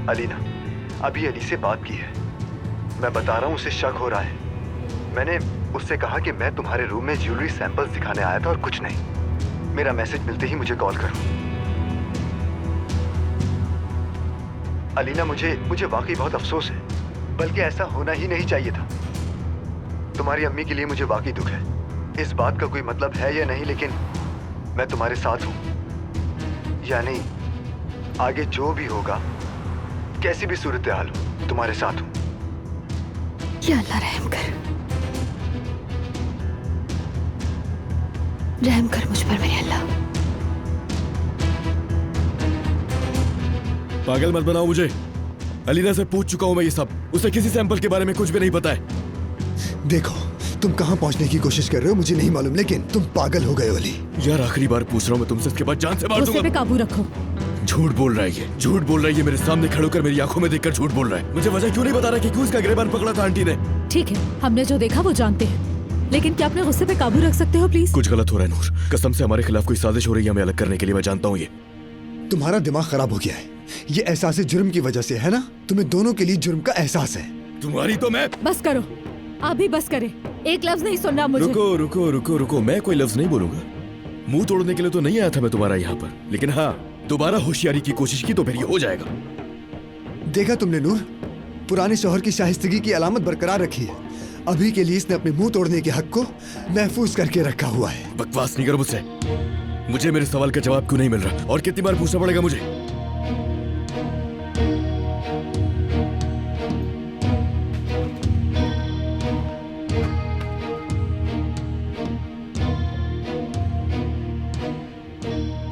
अलीना, अभी अली से बात की है। मैं बता रहा हूँ, उसे शक हो रहा है। मैंने उससे कहा कि मैं तुम्हारे रूम में ज्वेलरी सैंपल्स दिखाने आया था और कुछ नहीं। मेरा मैसेज मिलते ही मुझे कॉल करो। अलीना, मुझे वाकई बहुत अफसोस है, बल्कि ऐसा होना ही नहीं चाहिए था। तुम्हारी अम्मी के लिए मुझे वाकई दुख है। इस बात का कोई मतलब है या नहीं, लेकिन मैं तुम्हारे साथ हूँ। यानी आगे जो भी होगा, कैसी भी सूरत हाल हो, तुम्हारे साथ हूँ। या अल्लाह रहम कर, रहम कर मुझ पर मेरे अल्लाह। पागल मत बनाओ मुझे। अलीना से पूछ चुका हूं मैं ये सब। उसे किसी सैंपल के बारे में कुछ भी नहीं पता है। देखो, तुम कहां पहुंचने की कोशिश कर रहे हो मुझे नहीं मालूम, लेकिन तुम पागल हो गए हो अली। यार आखिरी बार पूछ रहा हूं मैं तुमसे, इसके बाद जान से मार गुस्से पे दूंगा। काबू रखो। झूठ बोल रहा है ये, झूठ बोल रहा है ये। मेरे सामने खड़े होकर मेरी आंखों में देखकर झूठ बोल रहा है। मुझे वजह क्यों नहीं बता रहा कि क्यों इसका गिरबान पकड़ा था आंटी ने। ठीक है, हमने जो देखा वो जानते हैं, लेकिन क्या अपने गुस्से पे काबू रख सकते हो प्लीज? कुछ गलत हो रहा है नूर, कसम से हमारे खिलाफ कोई साजिश हो रही है हमें अलग करने के लिए। मैं जानता हूँ ये। तुम्हारा दिमाग खराब हो गया है। ये एहसास जुर्म की वजह से है ना? तुम्हें दोनों के लिए जुर्म का एहसास है। तुम्हारी तो मैं। बस करो, आप भी बस करें। एक लफ्ज नहीं सुनना मुझे। रुको रुको रुको रुको, मैं कोई लफ्ज नहीं बोलूंगा। मुंह तोड़ने के लिए तो नहीं आया था मैं तुम्हारा यहाँ पर, लेकिन हाँ, दोबारा होशियारी की कोशिश की तो फिर ये हो जाएगा। देखा तुमने नूर, पुराने शौहर की शाइस्तगी की अलामत बरकरार रखी है। अभी के लिए इसने अपने मुंह तोड़ने के हक को महफूज करके रखा हुआ है। बकवास नहीं करो मुझसे। मुझे मेरे सवाल का जवाब क्यों नहीं मिल रहा, और कितनी बार पूछना पड़ेगा मुझे?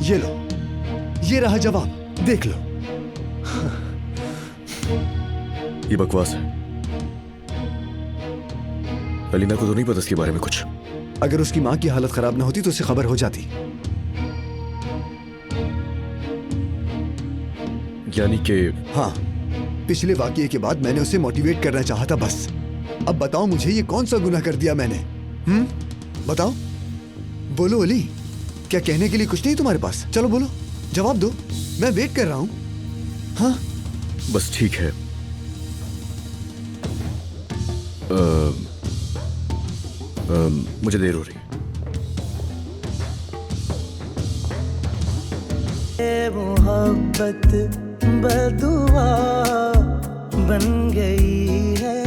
ये लो, ये रहा जवाब, देख लो। ये बकवास है। अलीना को तो नहीं पता इसके बारे में कुछ। अगर उसकी माँ की हालत खराब ना होती तो उसे खबर हो जाती। यानी कि हाँ, पिछले वाकये के बाद मैंने उसे मोटिवेट करना चाहा था बस। अब बताओ मुझे, ये कौन सा गुनाह कर दिया मैंने? बताओ, बोलो अली, क्या कहने के लिए कुछ नहीं तुम्हारे पास? चलो बोलो, जवाब दो, मैं वेट कर रहा हूं। हाँ बस ठीक है। मुझे देर हो रही है। मोहब्बत बदुआ बन गई है।